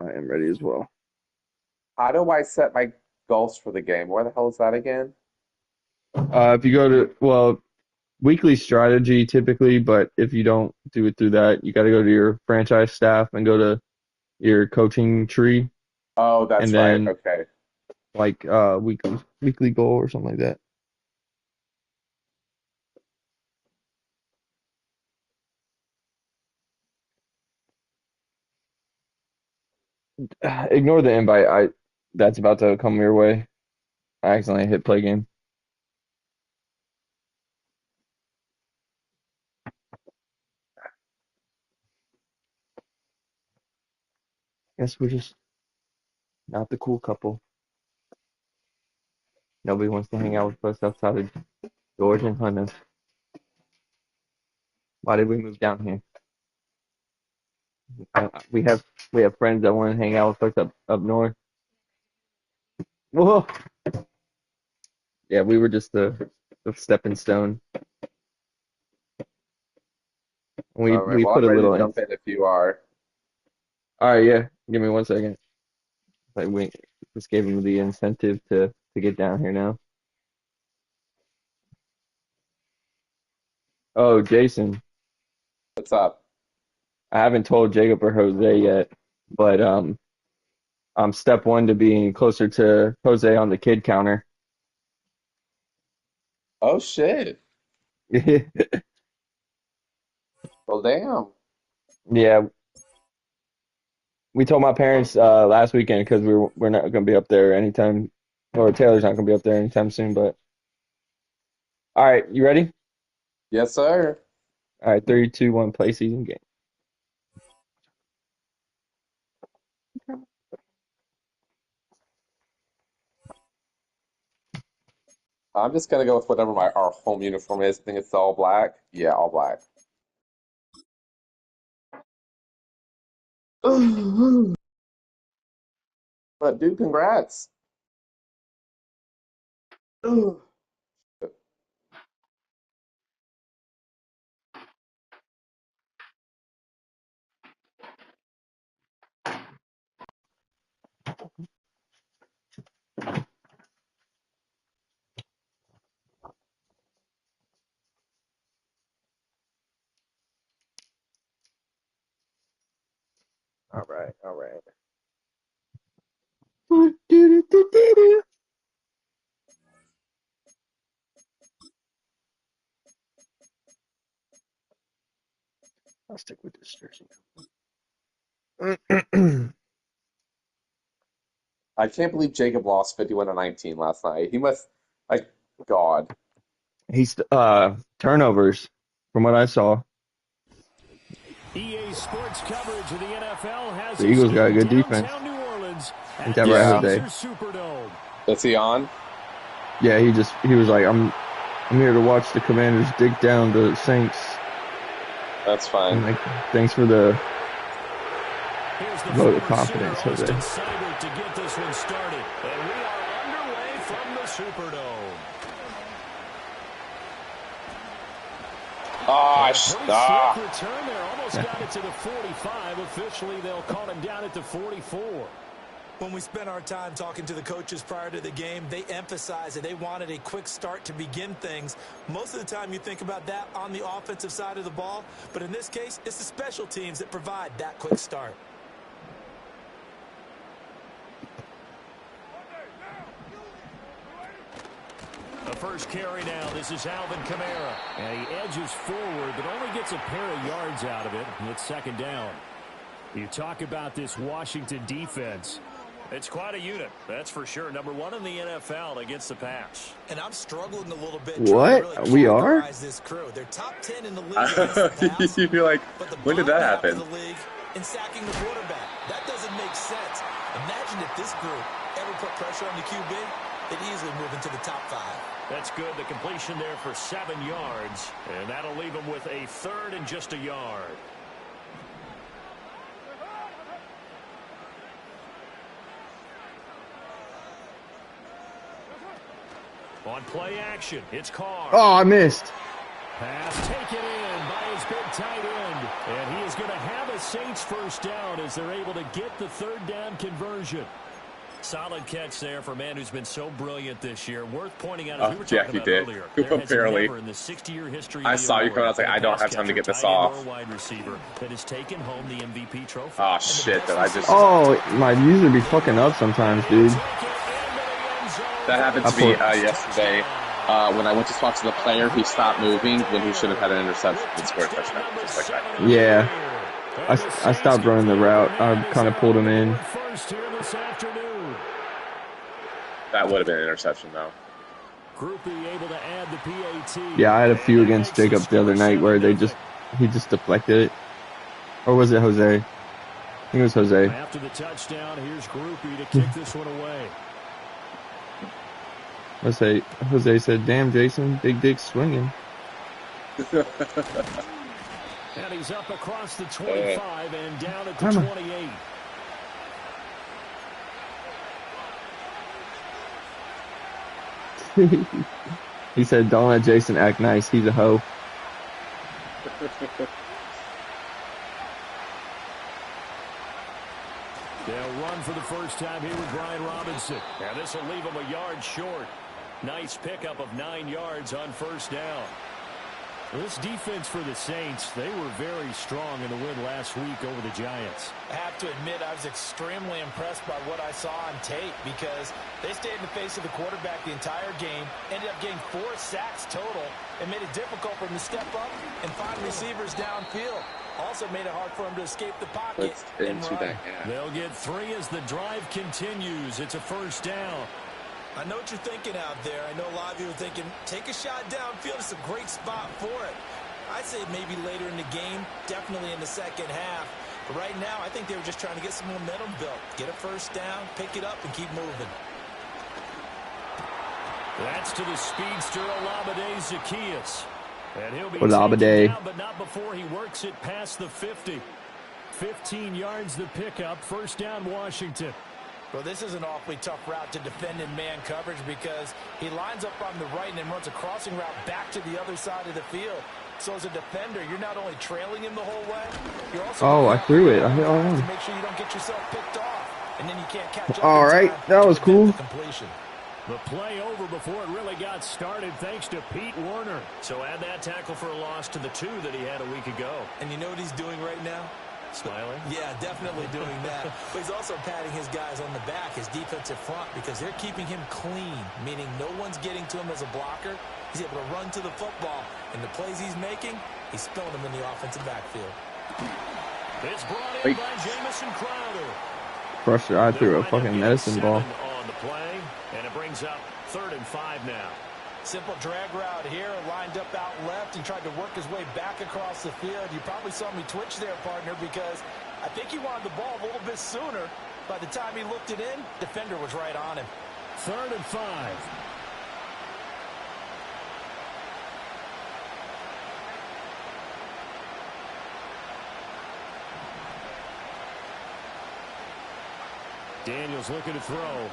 I am ready as well. How do I set my goals for the game? Where the hell is that again? If you go to, well, weekly strategy typically, but if you don't do it through that, you got to go to your franchise staff and go to your coaching tree, Oh, and that's right. then Okay. like weekly goal or something like that. Ignore the invite. I That's about to come your way. I accidentally hit play game. Guess we're just not the cool couple. Nobody wants to hang out with us outside of George and Hunter. Why did we move down here? We have friends that want to hang out with us up north. Whoa. Yeah, we were just the stepping stone. We All right. we Well, put I'm a ready little to in. jump in if you are. All right, yeah. Give me 1 second. Like we just gave him the incentive to get down here now. Oh, Jason, What's up? I haven't told Jacob or Jose yet, but I'm step one to being closer to Jose on the kid counter. Oh shit. Well, damn. Yeah, we told my parents last weekend because we're not gonna be up there anytime, or Taylor's not gonna be up there anytime soon. But all right, you ready? Yes, sir. All right, three, two, one, play season game. I'm just gonna go with whatever our home uniform is. I think it's all black. Yeah, all black. But dude, congrats. All right, all right. I'll stick with this jersey. I can't believe Jacob lost 51-19 last night. He must, like, God. He's turnovers from what I saw. EA Sports coverage of the NFL has The us Eagles got a in good defense. downtown New Orleans Ain't at that the right, Yeah. Jose? Caesars Superdome. Is he on? Yeah, he was like, I'm here to watch the Commanders dig down the Saints. That's I'm fine. like, thanks for the Here's the vote of former Sooner confidence, Jose. Austin Seibert to get this one started. And we are underway from the Superdome. Ah, And a sh pretty ah. slick return there. Almost got it to the 45. Officially, they'll call him down at the 44. When we spent our time talking to the coaches prior to the game, they emphasized that they wanted a quick start to begin things. Most of the time you think about that on the offensive side of the ball, but in this case, it's the special teams that provide that quick start. The first carry now. This is Alvin Kamara. And he edges forward, but only gets a pair of yards out of it. It's second down. You talk about this Washington defense. It's quite a unit, that's for sure. Number one in the NFL against the pass. And I'm struggling a little bit trying to really What? We are? categorize this crew. They're top 10 in the league against the pass, You're like, but the when did bottom that half of happen? the league in sacking the quarterback. That doesn't make sense. Imagine if this group ever put pressure on the QB, they'd easily move into the top 5. That's good. The completion there for 7 yards. And that'll leave him with a third and just a yard. On play action, it's Carr. Oh, I missed. Pass taken in by his big tight end. And he is going to have a Saints first down as they're able to get the third down conversion. Solid catch there for a man who's been so brilliant this year. Worth pointing out, as we were talking about earlier, there has never in the 60-year history I saw you coming. I was like, I don't have time to get this off. Wide receiver that has taken home the MVP trophy. Oh shit! That I just. Oh, my user be fucking up sometimes, dude. That happened to me yesterday. When I went to swap to the player, he stopped moving when he should have had an interception and scored a touchdown. Just like that. Yeah. I stopped running the route. I kind of pulled him in. That would have been an interception, though. Able to add the PAT. Yeah, I had a few against Jacobs the other night where he just deflected it. Or was it Jose? I think it was Jose. After the touchdown, here's Groupie to kick this one away. Jose said, "Damn, Jason, big dick swinging." And he's up across the 25 and down at the 28. He said, "Don't let Jason act nice. He's a hoe." They'll run for the first time here with Brian Robinson. And this will leave him a yard short. Nice pickup of 9 yards on first down. This defense for the Saints, they were very strong in the win last week over the Giants. I have to admit, I was extremely impressed by what I saw on tape because they stayed in the face of the quarterback the entire game, ended up getting 4 sacks total, and made it difficult for him to step up and find receivers downfield. Also made it hard for him to escape the pocket and run. They'll get 3 as the drive continues. It's a first down. I know what you're thinking out there. I know a lot of you are thinking, take a shot downfield. It's a great spot for it. I'd say maybe later in the game, definitely in the second half. But right now, I think they were just trying to get some momentum built. Get a first down, pick it up, and keep moving. That's to the speedster, Olabode Zaccheaus. And he'll be Olabode. taken down, but not before he works it past the 50. 15 yards the pickup. First down, Washington. Well, this is an awfully tough route to defend in man coverage because he lines up on the right and then runs a crossing route back to the other side of the field. So as a defender, you're not only trailing him the whole way, you're also I threw it. to make sure you don't get yourself picked off, and then you can't catch up. All right, that was cool. The play over before it really got started thanks to Pete Werner. So add that tackle for a loss to the 2 that he had a week ago. And you know what he's doing right now? Smiling? Yeah, definitely doing that. But he's also patting his guys on the back, his defensive front, because they're keeping him clean, meaning no one's getting to him as a blocker. He's able to run to the football, and the plays he's making, he's spilling them in the offensive backfield. It's brought in by Jamison Crowder. Pressure, I threw a fucking medicine ball. On the play, and it brings up 3rd and 5 now. Simple drag route here, lined up out left. He tried to work his way back across the field. You probably saw me twitch there, partner, because I think he wanted the ball a little bit sooner. By the time he looked it in, defender was right on him. 3rd and 5. Daniels looking to throw.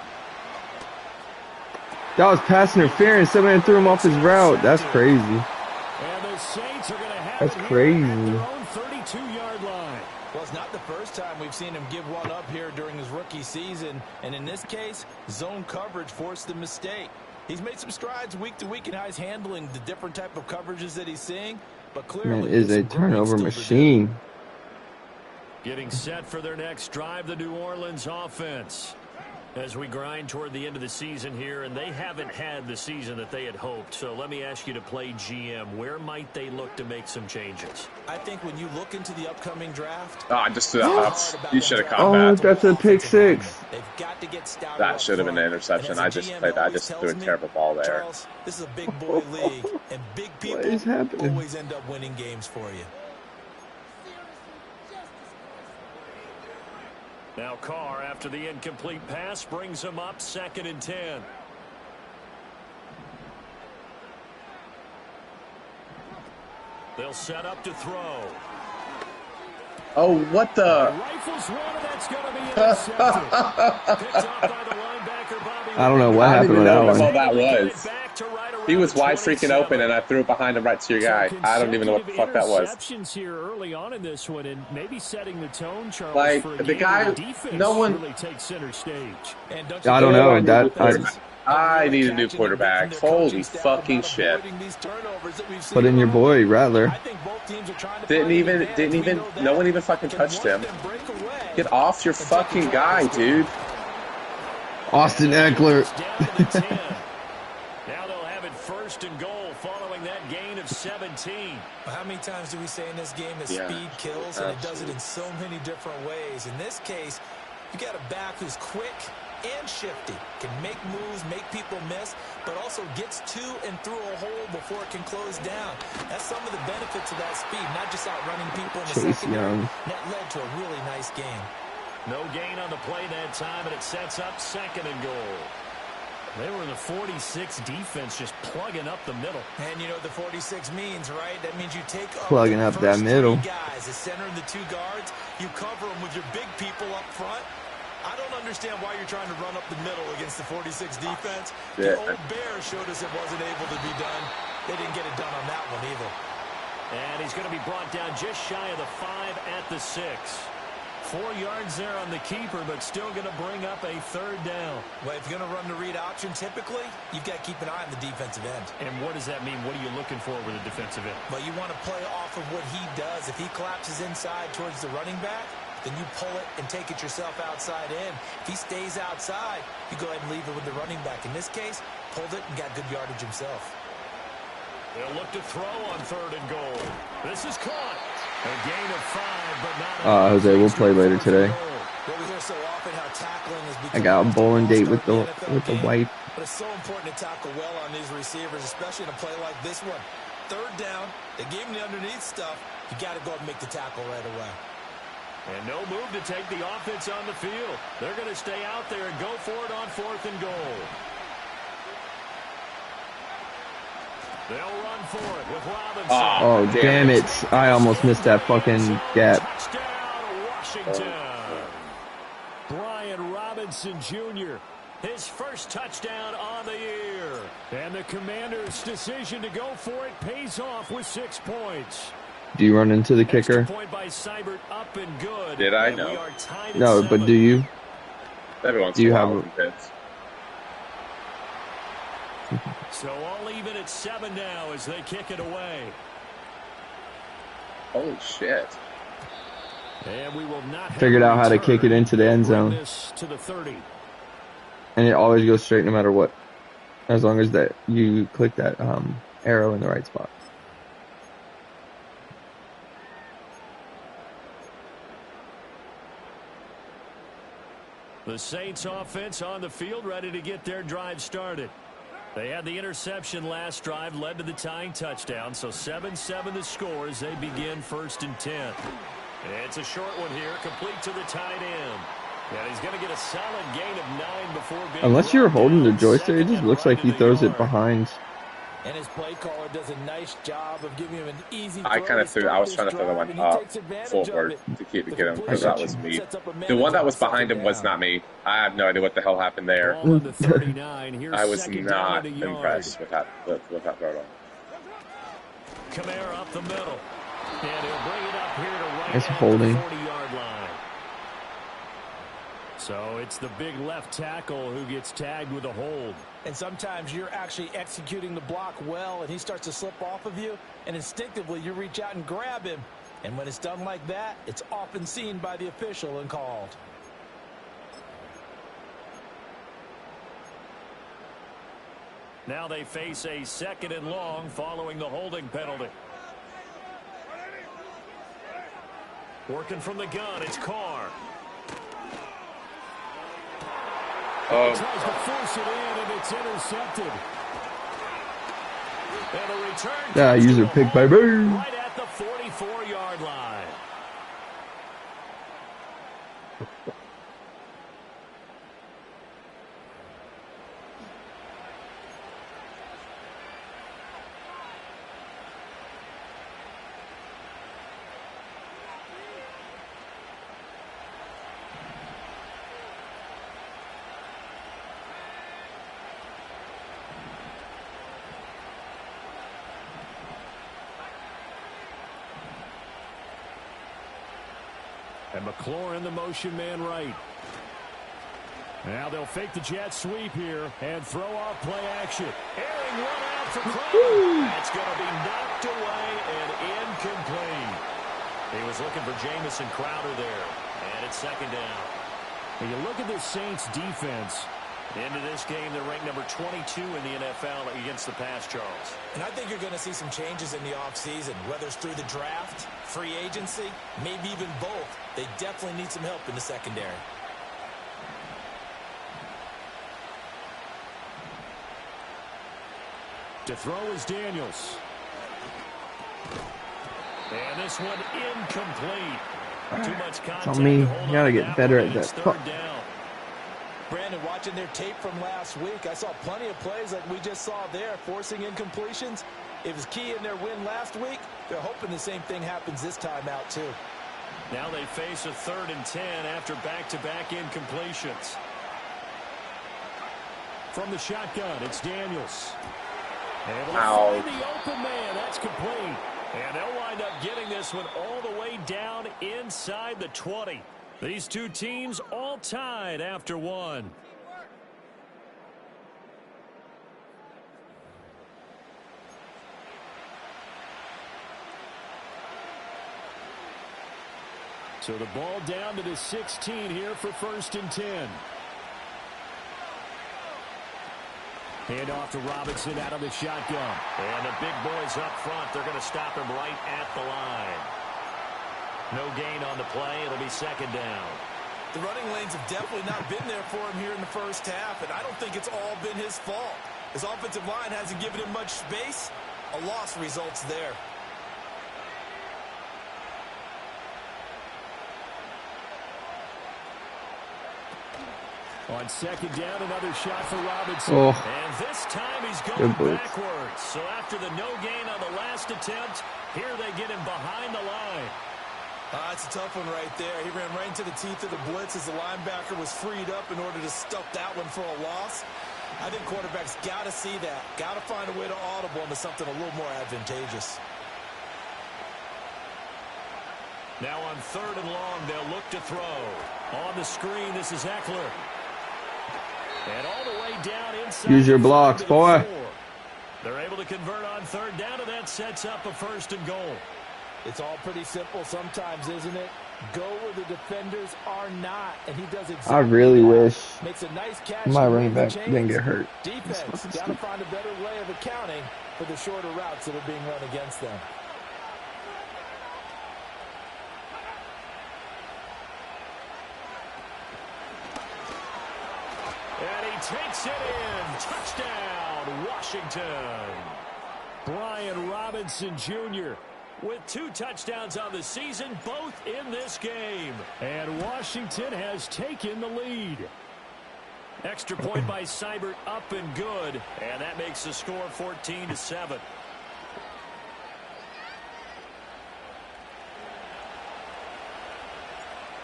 That was pass interference. Somebody threw him off his route. That's crazy. And the Saints are going to have That's crazy. at their own 32-yard line. Well, it's not the first time we've seen him give one up here during his rookie season. And in this case, zone coverage forced the mistake. He's made some strides week to week in how he's handling the different type of coverages that he's seeing. But clearly, Man is a turnover machine. Getting set for their next drive, the New Orleans offense. As we grind toward the end of the season here, and they haven't had the season that they had hoped. So let me ask you to play GM. Where might they look to make some changes? I think when you look into the upcoming draft, I just threw that. You should have caught that. That's a pick 6. They've got to get stout. That should have been an interception. I just threw a terrible ball there. Charles, this is a big boy league, and big people always end up winning games for you. Now Carr, after the incomplete pass, brings him up 2nd and 10. They'll set up to throw. Oh, what the? Rifles one, that's going to be intercepted. Picked up by the linebacker, Bobby. I don't know what happened with that one. That was. Back to right He was wide freaking open, and I threw it behind him right to your guy. I don't even know what the fuck that was. Here early on in this one, and maybe setting the tone, Charles, like for a the game guy, where the defense no one really takes center stage. And I don't know that. I need a new quarterback. Holy fucking shit! Put in your boy Rattler. Didn't even. No one even fucking touched him. Get off your fucking guy, dude. Austin Eckler. Now they'll have it first and goal following that gain of 17. How many times do we say in this game that speed kills, and it does it in so many different ways? In this case, you got a back who's quick and shifty, can make moves, make people miss, but also gets to and through a hole before it can close down. That's some of the benefits of that speed, not just outrunning people in the secondary. That led to a really nice game. No gain on the play that time, and it sets up second and goal. They were in the 46 defense, just plugging up the middle. And you know what the 46 means, right? That means you take up plugging up that middle. Guys, the center and the two guards, you cover them with your big people up front. I don't understand why you're trying to run up the middle against the 46 defense. The old Bears showed us it wasn't able to be done. They didn't get it done on that one either. And he's going to be brought down just shy of the 5 at the 6. 4 yards there on the keeper, but still going to bring up a third down. Well, if you're going to run the read option, typically, you've got to keep an eye on the defensive end. And what does that mean? What are you looking for with a defensive end? Well, you want to play off of what he does. If he collapses inside towards the running back, then you pull it and take it yourself outside in. If he stays outside, you go ahead and leave it with the running back. In this case, pulled it and got good yardage himself. They'll look to throw on third and goal. This is caught. A gain of 5, but not Jose, we'll play later today. Well, we hear so often how tackling has become I got a bowling date with the wife. But it's so important to tackle well on these receivers, especially in a play like this one. Third down, they gave him the underneath stuff. You got to go and make the tackle right away. And no move to take the offense on the field. They're going to stay out there and go for it on fourth and goal. They'll run for it with Robinson. Oh, damn it. I almost missed that fucking gap. Touchdown, Washington. Brian Robinson Jr., his first touchdown on the year. And the Commanders' decision to go for it pays off with 6 points. Do you run into the kicker? Point by Seibert, up and good. Did I? And know. No, but do you? Every once do you in a have while. So all even at 7 now as they kick it away. Holy shit. And we will not figured out how to kick it into the end zone. To the 30. And it always goes straight no matter what. As long as that you click that arrow in the right spot. The Saints offense on the field, ready to get their drive started. They had the interception last drive, led to the tying touchdown. So 7-7 the score as they begin 1st and 10. It's a short one here, complete to the tight end. And he's going to get a solid gain of 9 before being unless you're holding the joystick, it just looks like he throws it behind. And his play caller does a nice job of giving him an easy I kind of threw. I was trying to throw the one up forward to get him because that was me. The one that was behind him was not me. I have no idea what the hell happened there. I was not impressed with that throw. Kamara up the middle, and he'll bring it up here to right it's at holding. the 40-yard line. So it's the big left tackle who gets tagged with a hold. And sometimes you're actually executing the block well, and he starts to slip off of you, and instinctively you reach out and grab him. And when it's done like that, it's often seen by the official and called. Now they face a 2nd and long following the holding penalty. Working from the gun, it's Carr. Tries to force it in, and it's intercepted. And a return. User pick by Bird. Right at the 44-yard line. And McLaurin, the motion man right. Now they'll fake the jet sweep here and throw off play action. Airing one out for Crowder. That's going to be knocked away and incomplete. He was looking for Jamison Crowder there. And it's second down. When you look at the Saints defense, into this game, they're ranked number 22 in the NFL against the pass, Charles. And I think you're going to see some changes in the offseason, whether it's through the draft, free agency, maybe even both. They definitely need some help in the secondary. To throw is Daniels. And this one incomplete. Too much contact. It's on me. You gotta get better at that. Third down. Brandon, watching their tape from last week, I saw plenty of plays like we just saw there, forcing incompletions. It was key in their win last week. They're hoping the same thing happens this time out, too. Now they face a 3rd and 10 after back-to-back incompletions. From the shotgun, it's Daniels. Able to find the open man. That's complete. And they'll wind up getting this one all the way down inside the 20. These two teams all tied after one. So the ball down to the 16 here for 1st and 10. Hand off to Robinson out of the shotgun. And the big boys up front. They're going to stop him right at the line. No gain on the play. It'll be second down. The running lanes have definitely not been there for him here in the first half, and I don't think it's all been his fault. His offensive line hasn't given him much space. A loss results there. On second down, another shot for Robinson. And this time he's going backwards. So after the no gain on the last attempt, here they get him behind the line. That's a tough one right there. He ran right into the teeth of the blitz as the linebacker was freed up in order to stuff that one for a loss. I think quarterbacks got to see that. Got to find a way to audible into something a little more advantageous. Now on 3rd and long, they'll look to throw. On the screen, this is Eckler. And all the way down inside. Use your blocks, boy. They're able to convert on 3rd down, and that sets up a 1st and goal. It's all pretty simple sometimes, isn't it? Go where the defenders are not, and he does exactly. I really wish Makes a nice catch. my running back didn't get hurt. Defense got to find a better way of accounting for the shorter routes that are being run against them. And he takes it in. Touchdown, Washington. Brian Robinson Jr. with 2 touchdowns on the season, both in this game. And Washington has taken the lead. Extra point by Seibert up and good. And that makes the score 14-7.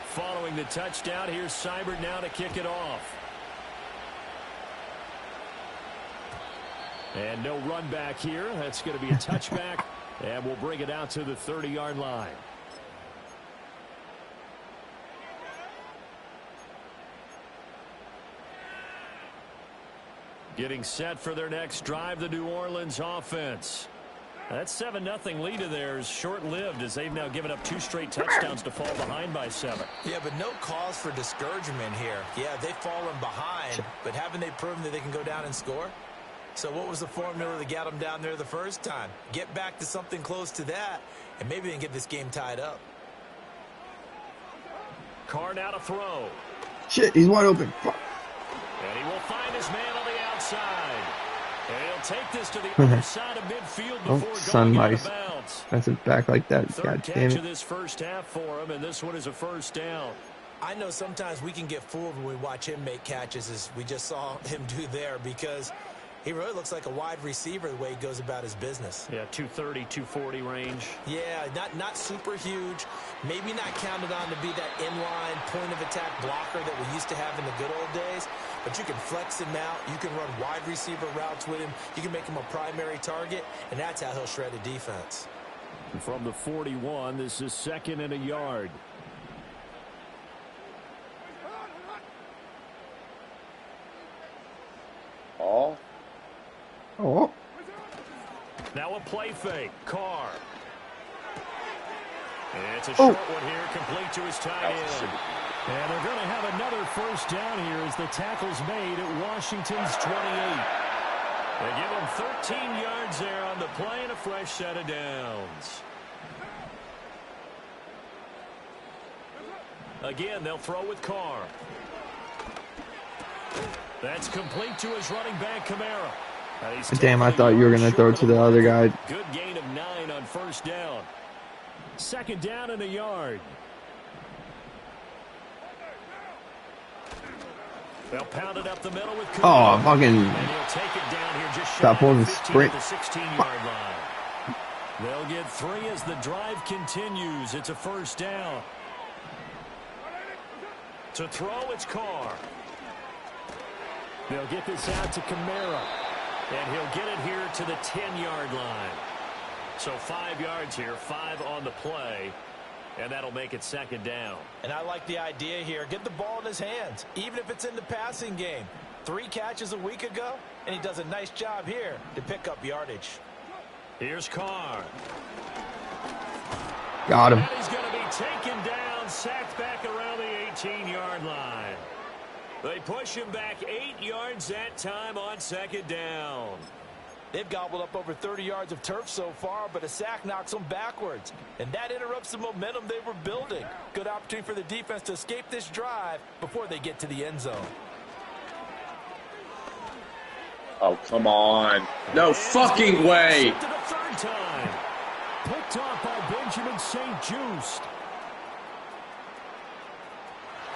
Following the touchdown, here's Seibert now to kick it off. And no run back here. That's going to be a touchback. And we'll bring it out to the 30-yard line. Getting set for their next drive, the New Orleans offense. That 7-0 lead of theirs short-lived as they've now given up 2 straight touchdowns to fall behind by 7. Yeah, but no cause for discouragement here. Yeah, they've fallen behind, but haven't they proven that they can go down and score? So what was the formula that got them down there the first time? Get back to something close to that, and maybe they can get this game tied up. Carr now to throw. Shit, he's wide open. Fuck. And he will find his man on the outside. And he'll take this to the other side of midfield before going out of bounds. That's it back like that. Third catch of this first half for him, and this one is a 1st down. I know sometimes we can get fooled when we watch him make catches, as we just saw him do there, because he really looks like a wide receiver the way he goes about his business. Yeah, 230, 240 range. Yeah, not super huge. Maybe not counted on to be that inline point-of-attack blocker that we used to have in the good old days. But you can flex him out. You can run wide receiver routes with him. You can make him a primary target, and that's how he'll shred a defense. From the 41, this is 2nd and a yard. Oh. Now a play fake. Carr. It's a short one here, complete to his tight end. And they're going to have another first down here as the tackle's made at Washington's 28. They give him 13 yards there on the play and a fresh set of downs. Again, they'll throw with Carr. That's complete to his running back, Kamara. Damn, I thought you were going to throw it to the other guy. Good gain of 9 on first down. Second down and a yard. They'll pound it up the middle with Kamara. Oh, fucking. And he'll take it down here just stop pulling the 15 sprint. at the 16-yard line. They'll get 3 as the drive continues. It's a first down. To throw, it's Carr. They'll get this out to Kamara. And he'll get it here to the 10-yard line. So 5 yards here, 5 on the play. And that'll make it second down. And I like the idea here. Get the ball in his hands, even if it's in the passing game. 3 catches a week ago, and he does a nice job here to pick up yardage. Here's Carr. Got him. And he's going to be taken down, sacked back around the 18-yard line. They push him back 8 yards that time on second down. They've gobbled up over 30 yards of turf so far, but a sack knocks them backwards. And that interrupts the momentum they were building. Good opportunity for the defense to escape this drive before they get to the end zone. Oh, come on. No fucking way. To the third time. Picked off by Benjamin St. Just.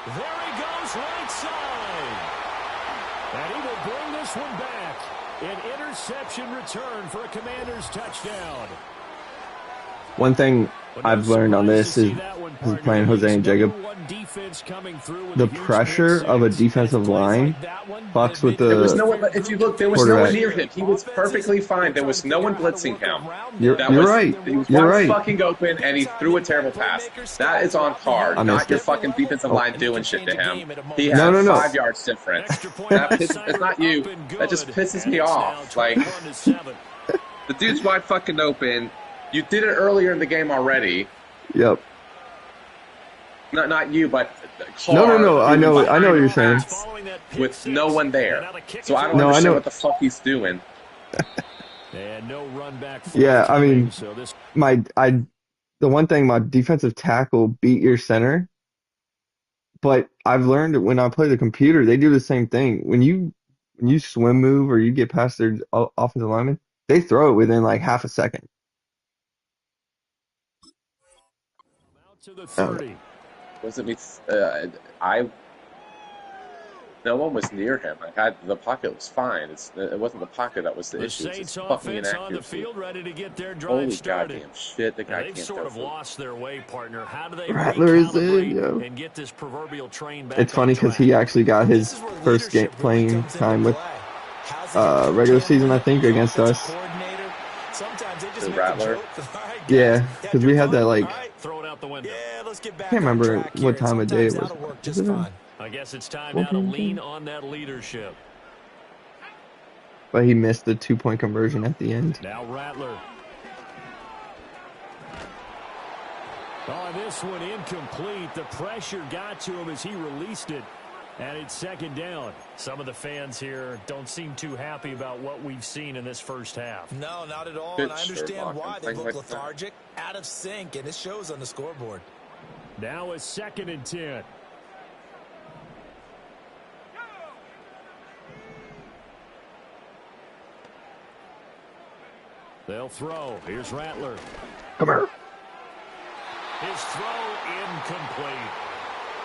There he goes, right side. And he will bring this one back. An interception return for a Commander's touchdown. One thing I've learned on this is playing Jose and Jacob. The pressure of a defensive line fucks with the. There was no one. If you look, there was no one near him. He was perfectly fine. There was no one blitzing him. You're right. He was You're wide right. fucking open, and he threw a terrible pass. That is on Carr, not your fucking defensive line doing shit to him. He had No. 5 yards difference. It's not you. That just pisses me off. Like, the dude's wide fucking open. You did it earlier in the game already. Yep. Not you, but Carr. No. I know what you're saying. With no one there. So I don't No, I understand know. what the fuck he's doing. And no run back. Yeah, I mean, So this the one thing, my defensive tackle beat your center, but I've learned that when I play the computer, they do the same thing. When you swim move or you get past their offensive lineman, they throw it within like half a second. out to the 30. Wasn't me? No one was near him. The pocket was fine. It wasn't the pocket that was the The issue. It's Saints just fucking offense on the inaccuracy. field, ready to get their drive Holy started. goddamn shit! The guy They've can't sort go of for it. lost their way, partner. How do they Rattler is in, recalibrate yo. and get this proverbial train back? It's funny because he actually got his first game playing time with regular season, I think, against us. The Rattler. Yeah, because we had that like Throw it out the window. Yeah, let's get back can't on remember track what here. time of day it Sometimes was. that'll work Was just it a- fine. I guess it's time now to lean on that leadership. But he missed the 2-point conversion at the end. Now Rattler. Oh, this one incomplete. The pressure got to him as he released it. And it's second down. Some of the fans here don't seem too happy about what we've seen in this first half. No, not at all. Good And I understand Sherlock why and they things look like that. lethargic, out of sync, and it shows on the scoreboard. Now a 2nd and 10. They'll throw. Here's Rattler. Come here. His throw incomplete.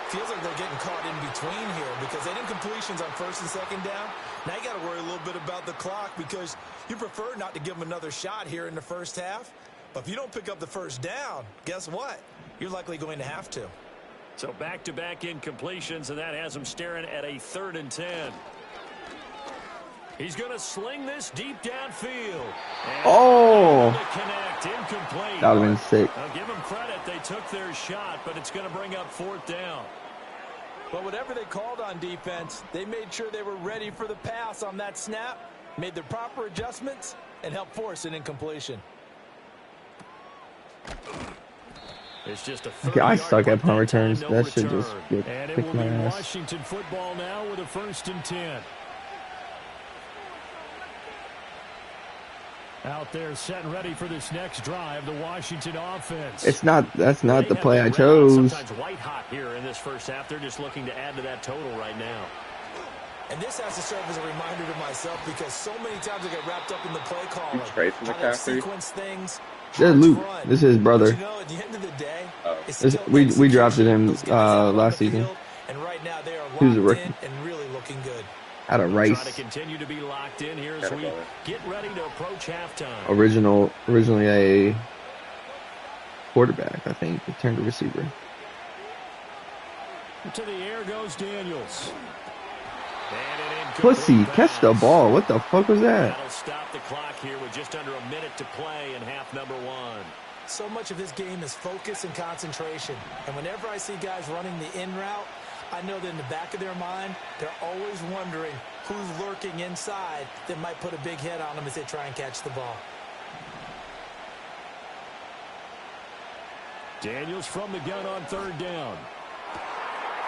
Feels like they're getting caught in between here because they didn't completions on 1st and 2nd down. Now you got to worry a little bit about the clock because you prefer not to give them another shot here in the first half. But if you don't pick up the first down, guess what? You're likely going to have to. So back-to-back incompletions, and that has him staring at a 3rd and 10. He's going to sling this deep downfield. And Oh! to connect, incomplete. That would have been sick. I'll give them credit. They took their shot, but it's going to bring up 4th down. But whatever they called on defense, they made sure they were ready for the pass on that snap. made the proper adjustments, and helped force an incompletion. It's just a Okay, I suck at punt returns. no That should return. just And it kick will my be ass. Washington football now with a 1st and 10. Out there set and ready for this next drive, the Washington offense. That's not the play I Red hot, chose. sometimes white hot here in this first half. They're just looking to add to that total right now. And this has to serve as a reminder to myself because so many times I get wrapped up in the play call. Trade from how they McCaffrey? sequence things. This is Luke. This is his brother. But you know, at the end of the day, it's This, still we drafted him those guys out on the last season. field, and right now they are He was a locked rookie. in and really looking good. Out of Try to Rice. continue to be locked in here as we get ready to approach halftime. Originally a quarterback, I think. He turned to receiver. To the air goes Daniels. And an incomplete Pussy, catch the pass. ball. What the fuck was that? That'll stop the clock here with just under a minute to play in half number 1. So much of this game is focus and concentration. And whenever I see guys running the in route, I know that in the back of their mind, they're always wondering who's lurking inside that might put a big hit on them as they try and catch the ball. Daniels from the gun on 3rd down.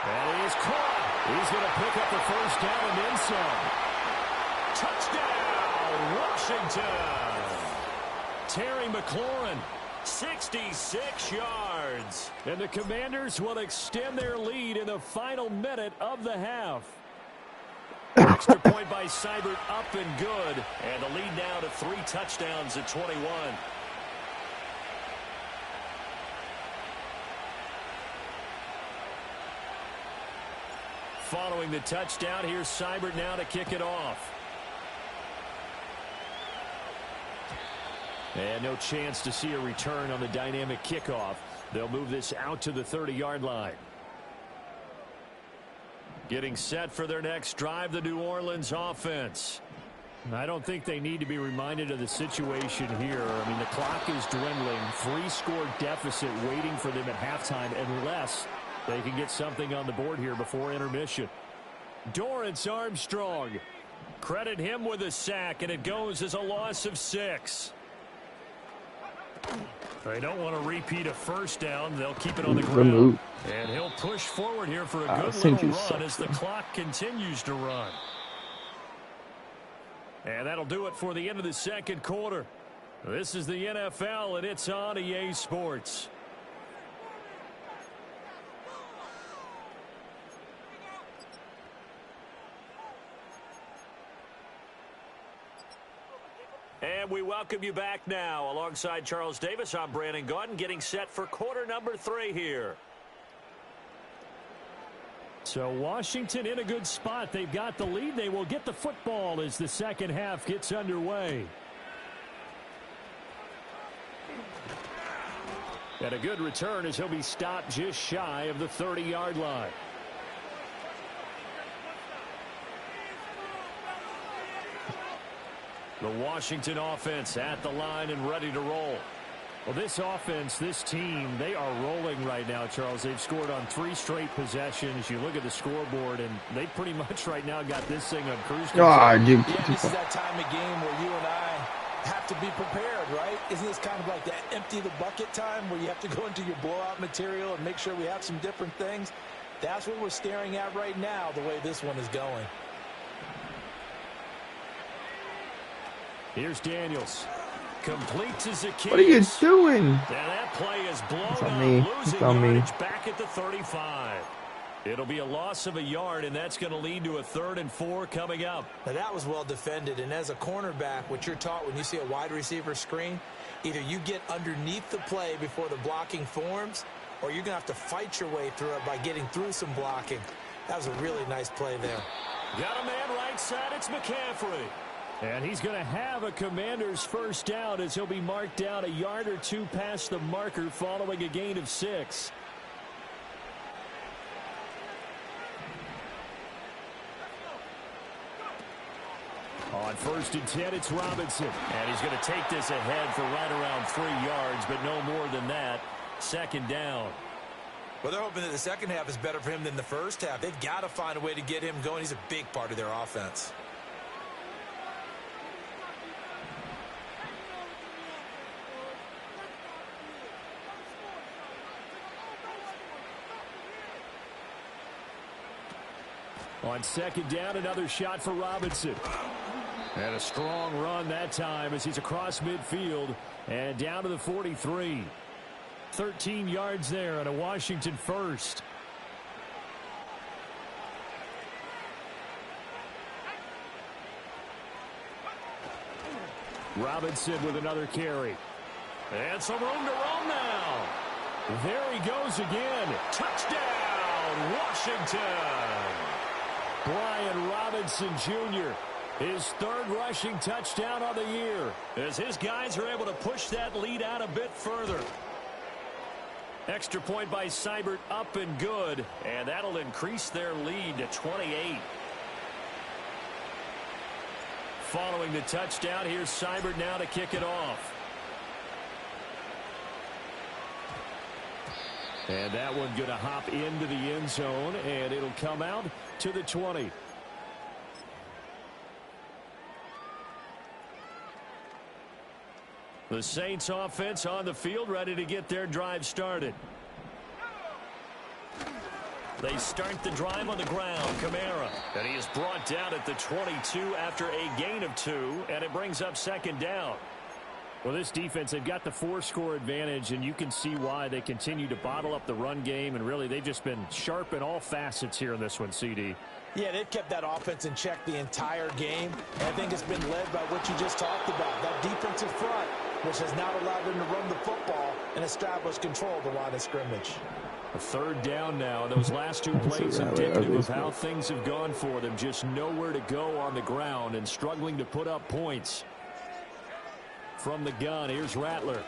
And he's caught. He's going to pick up the 1st down and then some. Touchdown, Washington. Terry McLaurin, 66 yards. And the Commanders will extend their lead in the final minute of the half. Extra point by Seibert up and good. And the lead now to 3 touchdowns at 21. Following the touchdown, here's Seibert now to kick it off. And no chance to see a return on the dynamic kickoff. They'll move this out to the 30-yard line. Getting set for their next drive, the New Orleans offense. I don't think they need to be reminded of the situation here. I mean, the clock is dwindling. 3-score deficit waiting for them at halftime unless they can get something on the board here before intermission. Dorrance Armstrong. Credit him with a sack, and it goes as a loss of 6. They don't want to repeat a 1st down. They'll keep it on the ground. And he'll push forward here for a good little run as the clock continues to run. And that'll do it for the end of the 2nd quarter. This is the NFL, and it's on EA Sports. And we welcome you back now. Alongside Charles Davis, I'm Brandon Gaudin, getting set for quarter number 3 here. So Washington in a good spot. They've got the lead. They will get the football as the second half gets underway. And a good return as he'll be stopped just shy of the 30-yard line. The Washington offense at the line and ready to roll. Well, this offense, this team, they are rolling right now, Charles. They've scored on 3 straight possessions. You look at the scoreboard, and they pretty much right now got this thing on cruise control. Yeah, this is that time of game where you and I have to be prepared, right? Isn't this kind of like that empty the bucket time where you have to go into your blowout material and make sure we have some different things? That's what we're staring at right now, the way this one is going. Here's Daniels. Complete to Zacchaeus. What are you doing? And that play is blown on me. up, losing It's on me. yardage back at the 35. It'll be a loss of a yard, and that's going to lead to a 3rd and 4 coming up. Now, that was well defended, and as a cornerback, what you're taught when you see a wide receiver screen, either you get underneath the play before the blocking forms, or you're going to have to fight your way through it by getting through some blocking. That was a really nice play there. Got a man right side. It's McCaffrey. And he's going to have a Commander's 1st down as he'll be marked down a yard or 2 past the marker following a gain of 6. On 1st and 10, it's Robinson. And he's going to take this ahead for right around 3 yards, but no more than that. 2nd down. Well, they're hoping that the second half is better for him than the first half. They've got to find a way to get him going. He's a big part of their offense. On second down, another shot for Robinson. And a strong run that time as he's across midfield and down to the 43. 13 yards there on a Washington first. Robinson with another carry. And some room to roam now. There he goes again. Touchdown, Washington. Brian Robinson Jr., his third rushing touchdown of the year, as his guys are able to push that lead out a bit further. Extra point by Seibert, up and good, and that'll increase their lead to 28. Following the touchdown, here's Seibert now to kick it off. And that one going to hop into the end zone, and it'll come out to the 20. The Saints offense on the field, ready to get their drive started. They start the drive on the ground. Kamara. And he is brought down at the 22 after a gain of 2, and it brings up second down. Well, this defense, they've got the 4-score advantage, and you can see why they continue to bottle up the run game, and really they've just been sharp in all facets here in this one, CD. Yeah, they've kept that offense in check the entire game, and I think it's been led by what you just talked about, that defensive front, which has now allowed them to run the football and establish control of the line of scrimmage. A third down now. Those last two plays indicative of how things have gone for them. Just nowhere to go on the ground and struggling to put up points. From the gun, here's Rattler.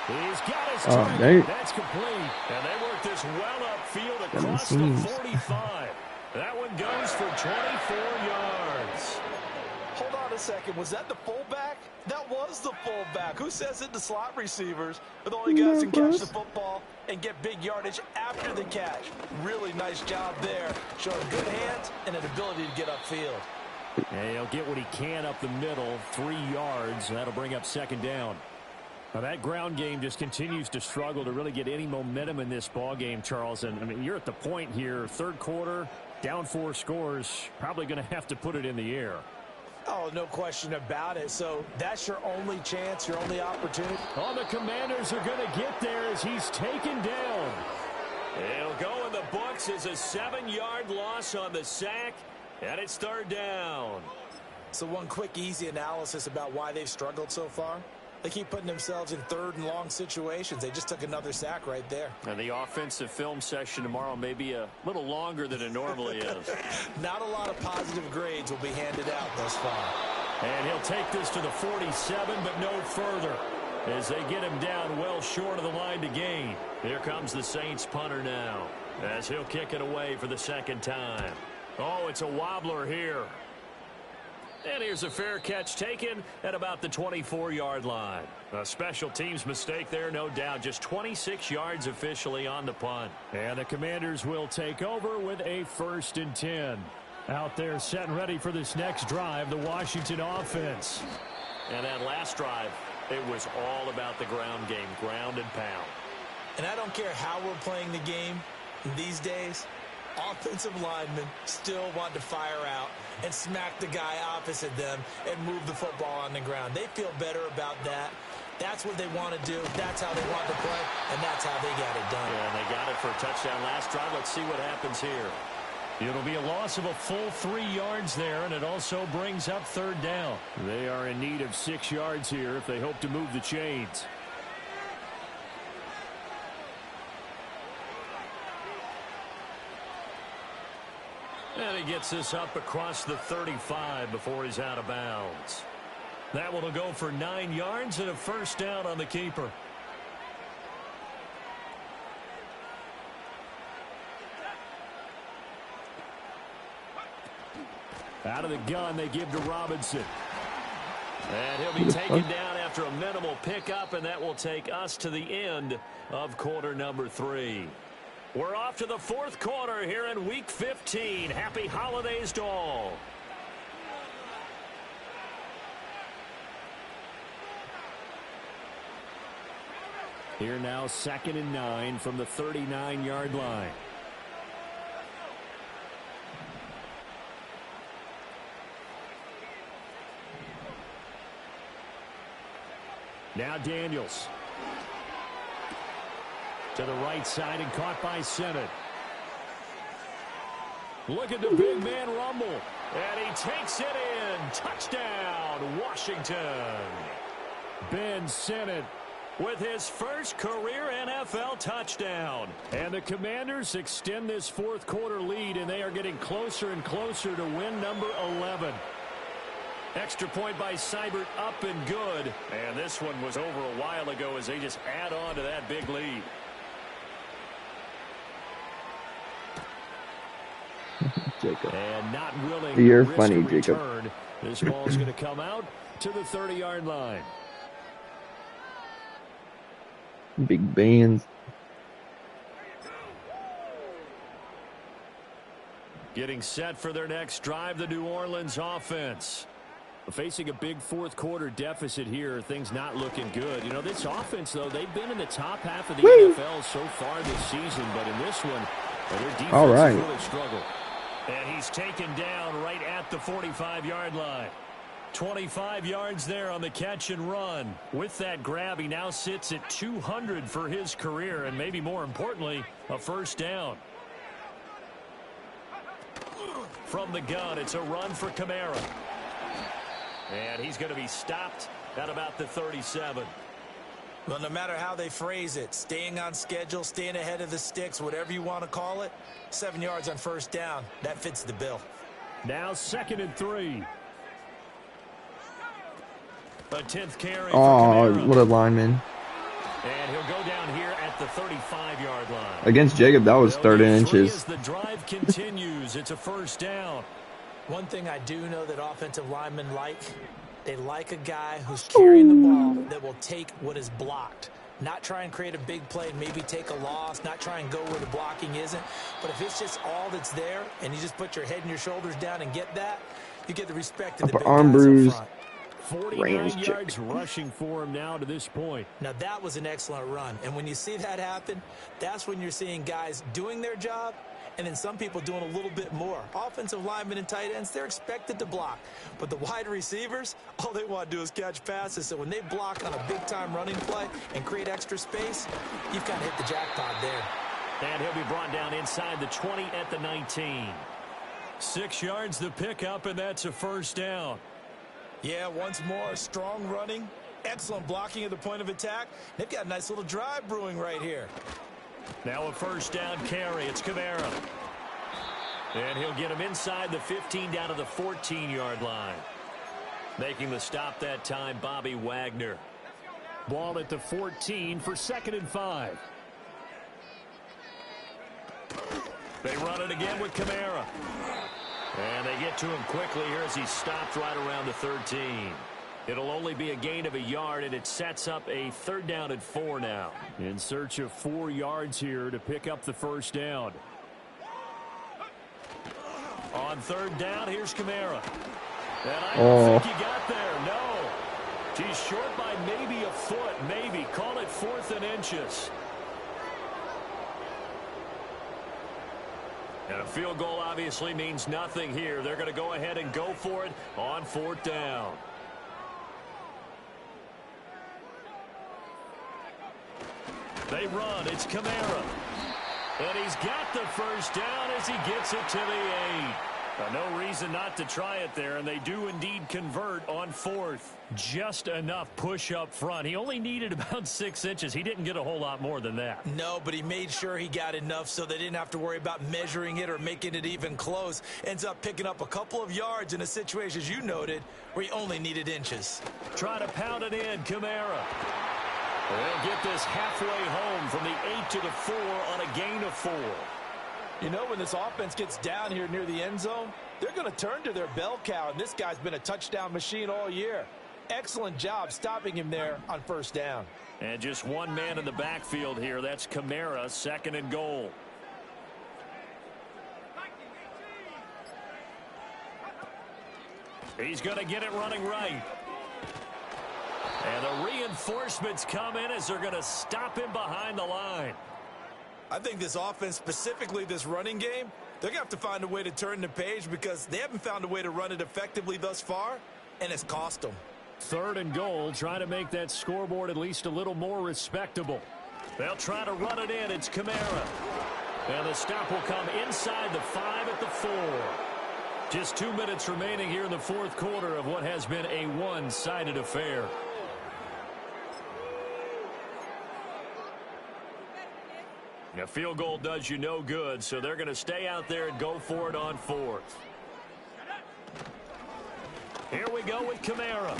He's got his target. That's complete. And they work this well upfield across the 45. That one goes for 24 yards. Hold on a second. Was that the fullback? That was the fullback. Who says it? The slot receivers are the only guys who can catch the football and get big yardage after the catch. Really nice job there, showing good hands and an ability to get upfield. And he'll get what he can up the middle, 3 yards. That'll bring up second down. Now that ground game just continues to struggle to really get any momentum in this ball game, Charles. And I mean, you're at the point here, third quarter, down 4 scores, probably going to have to put it in the air. Oh, no question about it. So that's your only chance, your only opportunity. Oh, the Commanders are going to get there as he's taken down. It'll go in the books as a 7-yard loss on the sack, and it's third down. So one quick, easy analysis about why they've struggled so far. They keep putting themselves in third and long situations. They just took another sack right there. And the offensive film session tomorrow may be a little longer than it normally is. Not a lot of positive grades will be handed out thus far. And he'll take this to the 47, but no further, as they get him down well short of the line to gain. Here comes the Saints punter now, as he'll kick it away for the second time. Oh, it's a wobbler here. And here's a fair catch taken at about the 24-yard line. A special teams mistake there, no doubt. Just 26 yards officially on the punt. And the Commanders will take over with a 1st and 10. Out there set and ready for this next drive, the Washington offense. And that last drive, it was all about the ground game, ground and pound. And I don't care how we're playing the game these days, offensive linemen still want to fire out and smack the guy opposite them and move the football on the ground. They feel better about that. That's what they want to do. That's how they want to play, and that's how they got it done. Yeah, and they got it for a touchdown last drive. Let's see what happens here. It'll be a loss of a full 3 yards there, and it also brings up third down. They are in need of 6 yards here if they hope to move the chains. And he gets this up across the 35 before he's out of bounds. That one will go for 9 yards and a first down on the keeper. Out of the gun, they give to Robinson. And he'll be taken down after a minimal pickup, and that will take us to the end of quarter number 3. We're off to the 4th quarter here in Week 15. Happy holidays to all. Here now, 2nd and 9 from the 39-yard line. Now Daniels. To the right side and caught by Sennett. Look at the big man rumble. And he takes it in. Touchdown, Washington. Ben Sennett with his first career NFL touchdown. And the Commanders extend this fourth quarter lead, and they are getting closer and closer to win number 11. Extra point by Seibert, up and good. And this one was over a while ago as they just add on to that big lead. Jacob. And not willing You're to risk funny, a Jacob. return. This ball's going to come out to the 30-yard line. Big bands. Getting set for their next drive, the New Orleans offense. Facing a big fourth quarter deficit here, things not looking good. You know, this offense, though, they've been in the top half of the NFL so far this season, but in this one, their defense has really struggled. And he's taken down right at the 45-yard line. 25 yards there on the catch and run. With that grab, he now sits at 200 for his career, and maybe more importantly, a first down. From the gun, it's a run for Kamara. And he's going to be stopped at about the 37. Well, no matter how they phrase it, staying on schedule, staying ahead of the sticks, whatever you want to call it, 7 yards on first down, that fits the bill. Now 2nd and 3. A 10th carry for Kamara. What a lineman. And he'll go down here at the 35-yard line. Against Jacob, that was 30 inches. As the drive continues, it's a first down. One thing I do know that offensive linemen like, they like a guy who's carrying the ball that will take what is blocked. Not try and create a big play and maybe take a loss, not try and go where the blocking isn't. But if it's just all that's there and you just put your head and your shoulders down and get that, you get the respect of the big arm guys bruise. up front. 49 yards rushing for him now to this point. Now, that was an excellent run. And when you see that happen, that's when you're seeing guys doing their job and then some people doing a little bit more. Offensive linemen and tight ends, they're expected to block. But the wide receivers, all they want to do is catch passes. So when they block on a big-time running play and create extra space, you've kind of hit the jackpot there. And he'll be brought down inside the 20 at the 19. 6 yards the pickup, and that's a first down. Yeah, once more, strong running, excellent blocking at the point of attack. They've got a nice little drive brewing right here. Now a first down carry. It's Kamara. And he'll get him inside the 15 down to the 14-yard line. Making the stop that time, Bobby Wagner. Ball at the 14 for 2nd and 5. They run it again with Kamara. And they get to him quickly here as he's stopped right around the 13. It'll only be a gain of a yard, and it sets up a 3rd down and 4 now. In search of 4 yards here to pick up the first down. On 3rd down, here's Kamara. And I don't think he got there. No. He's short by maybe a foot, maybe. Call it 4th and inches. And a field goal obviously means nothing here. They're going to go ahead and go for it on 4th down. They run. It's Kamara. And he's got the first down as he gets it to the 8. No reason not to try it there, and they do indeed convert on 4th. Just enough push up front. He only needed about 6 inches. He didn't get a whole lot more than that. No, but he made sure he got enough so they didn't have to worry about measuring it or making it even close. Ends up picking up a couple of yards in a situation, as you noted, where he only needed inches. Try to pound it in, Kamara. They'll get this halfway home from the 8 to the 4 on a gain of 4. You know, when this offense gets down here near the end zone, they're going to turn to their bell cow, and this guy's been a touchdown machine all year. Excellent job stopping him there on first down. And just one man in the backfield here. That's Kamara, 2nd and goal. He's going to get it running right. And the reinforcements come in as they're going to stop him behind the line. I think this offense, specifically this running game, they're going to have to find a way to turn the page because they haven't found a way to run it effectively thus far, and it's cost them. 3rd and goal, trying to make that scoreboard at least a little more respectable. They'll try to run it in. It's Kamara. And the stop will come inside the 5 at the 4. Just 2 minutes remaining here in the 4th quarter of what has been a one-sided affair. A field goal does you no good, so they're going to stay out there and go for it on 4th. Here we go with Kamara.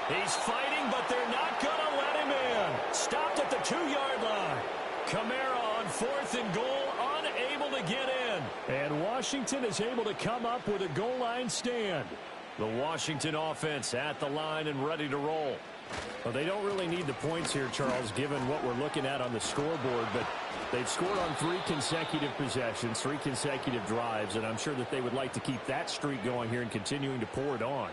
He's fighting, but they're not going to let him in. Stopped at the 2-yard line. Kamara on 4th and goal, unable to get in. And Washington is able to come up with a goal line stand. The Washington offense at the line and ready to roll. Well, they don't really need the points here, Charles, given what we're looking at on the scoreboard, but they've scored on 3 consecutive possessions, 3 consecutive drives, and I'm sure that they would like to keep that streak going here and continuing to pour it on.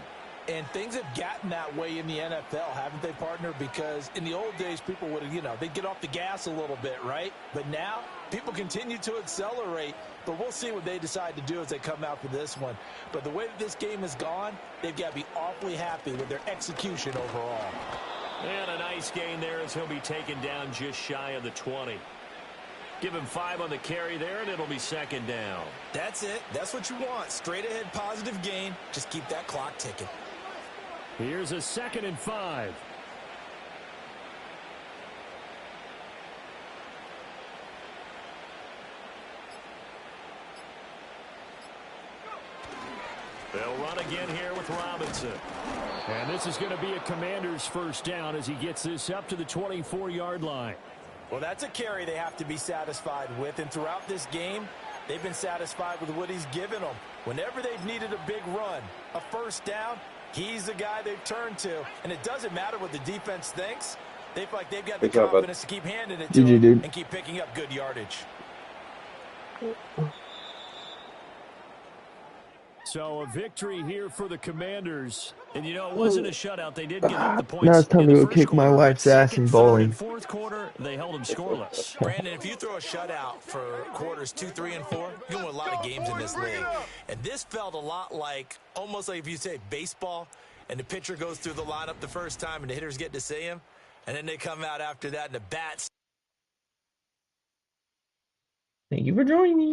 And things have gotten that way in the NFL, haven't they, partner? Because in the old days, people would, they'd get off the gas a little bit, right? But now, people continue to accelerate. But we'll see what they decide to do as they come out for this one. But the way that this game has gone, they've got to be awfully happy with their execution overall. And a nice gain there as he'll be taken down just shy of the 20. Give him 5 on the carry there, and it'll be 2nd down. That's it. That's what you want. Straight ahead positive gain. Just keep that clock ticking. Here's a 2nd and 5. They'll run again here with Robinson. And this is going to be a Commander's 1st down as he gets this up to the 24-yard line. Well, that's a carry they have to be satisfied with. And throughout this game, they've been satisfied with what he's given them. Whenever they've needed a big run, a 1st down, he's the guy they've turned to. And it doesn't matter what the defense thinks. They feel like they've got the confidence to keep handing it to him and keep picking up good yardage. So a victory here for the Commanders. And, it wasn't a shutout. They did get up the points. Now it's time to go kick my wife's ass in bowling. 4th quarter, they held them scoreless. Brandon, if you throw a shutout for quarters 2, 3, and 4, you're going to win a lot of games in this league. And this felt a lot like, almost like if you say baseball, and the pitcher goes through the lineup the first time and the hitters get to see him, and then they come out after that and the bats. Thank you for joining me.